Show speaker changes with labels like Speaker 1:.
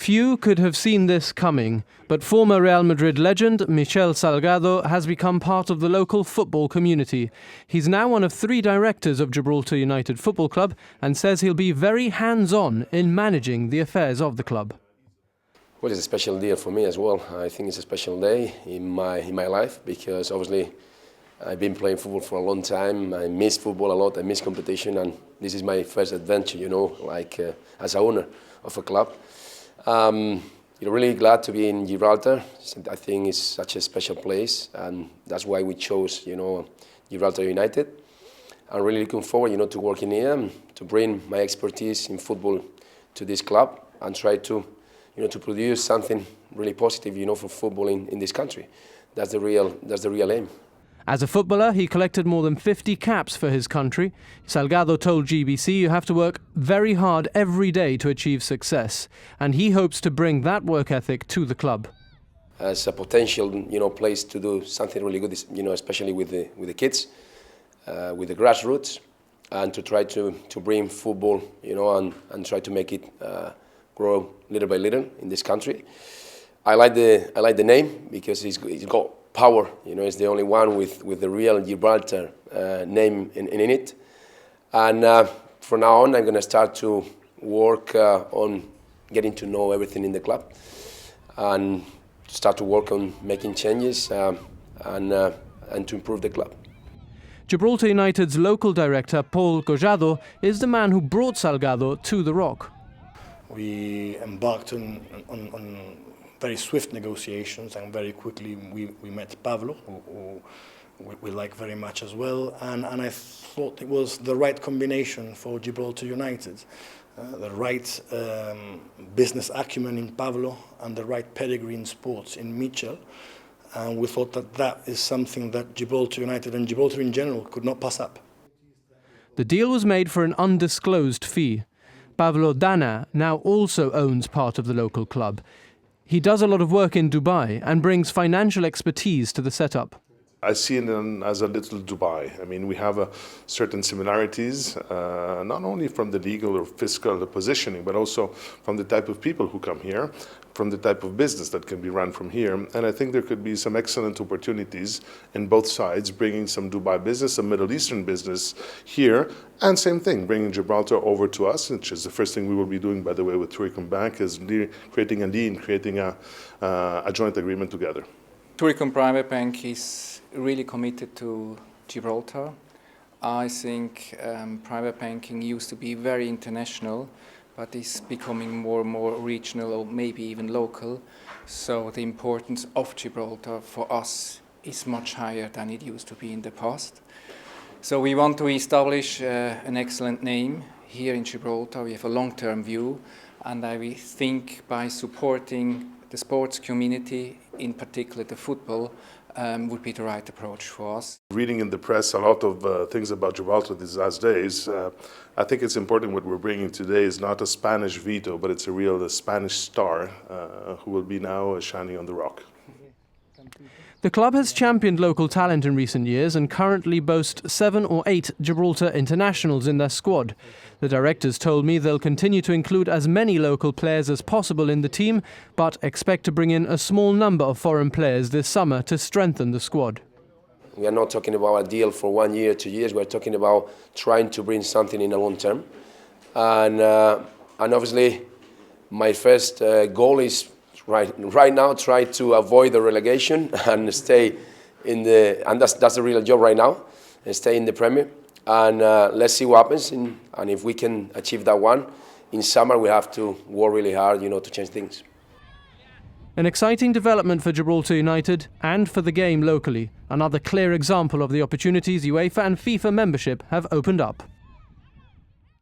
Speaker 1: Few could have seen this coming, but former Real Madrid legend Michel Salgado has become part of the local football community. He's now one of 3 directors of Gibraltar United Football Club and says he'll be very hands-on in managing the affairs of the club.
Speaker 2: Well, it's a special day for me as well. I think it's a special day in my life because obviously I've been playing football for a long time. I miss football a lot, I miss competition, and this is my first adventure, as a owner of a club. Really glad to be in Gibraltar. I think it's such a special place, and that's why we chose, Gibraltar United. I'm really looking forward, to working here, to bring my expertise in football to this club and try to, to produce something really positive, for football in this country. That's the real aim.
Speaker 1: As a footballer, he collected more than 50 caps for his country. Salgado told GBC you have to work very hard every day to achieve success, and he hopes to bring that work ethic to the club.
Speaker 2: As a potential, place to do something really good, especially with the kids, with the grassroots, and to try to bring football, and try to make it grow little by little in this country. I like the name because it's got power, it's the only one with the real Gibraltar name in it. And from now on, I'm going to start to work on getting to know everything in the club and start to work on making changes and to improve the club.
Speaker 1: Gibraltar United's local director, Corrado, is the man who brought Salgado to the Rock.
Speaker 3: We embarked on very swift negotiations, and very quickly we met Pablo, who we like very much as well, and I thought it was the right combination for Gibraltar United. The right business acumen in Pablo and the right pedigree in sports in Michel, and we thought that is something that Gibraltar United and Gibraltar in general could not pass up.
Speaker 1: The deal was made for an undisclosed fee. Pablo Dana now also owns part of the local club. He does a lot of work in Dubai and brings financial expertise to the setup.
Speaker 4: I see it as a little Dubai. I mean, we have certain similarities, not only from the legal or fiscal positioning, but also from the type of people who come here, from the type of business that can be run from here. And I think there could be some excellent opportunities in both sides, bringing some Dubai business, some Middle Eastern business here, and same thing, bringing Gibraltar over to us, which is the first thing we will be doing, by the way, with Tourism Bank, is creating a deal, creating a joint agreement together.
Speaker 5: Tourism Private Bank is really committed to Gibraltar. I think private banking used to be very international, but is becoming more and more regional, or maybe even local. So the importance of Gibraltar for us is much higher than it used to be in the past. So we want to establish an excellent name here in Gibraltar. We have a long-term view, and I think by supporting the sports community, in particular the football, would be the right approach for us.
Speaker 4: Reading in the press a lot of things about Gibraltar these last days, I think it's important what we're bringing today is not a Spanish Vito, but it's a real Spanish star who will be now shining on the Rock.
Speaker 1: The club has championed local talent in recent years and currently boast 7 or 8 Gibraltar internationals in their squad. The directors told me they'll continue to include as many local players as possible in the team, but expect to bring in a small number of foreign players this summer to strengthen the squad.
Speaker 2: We are not talking about a deal for 1 year, 2 years. We're talking about trying to bring something in the long term. And obviously, my first goal is right now try to avoid the relegation and stay in and that's the real job right now, and stay in the Premier. And let's see what happens. And if we can achieve that one, in summer we have to work really hard, to change things.
Speaker 1: An exciting development for Gibraltar United and for the game locally. Another clear example of the opportunities UEFA and FIFA membership have opened up.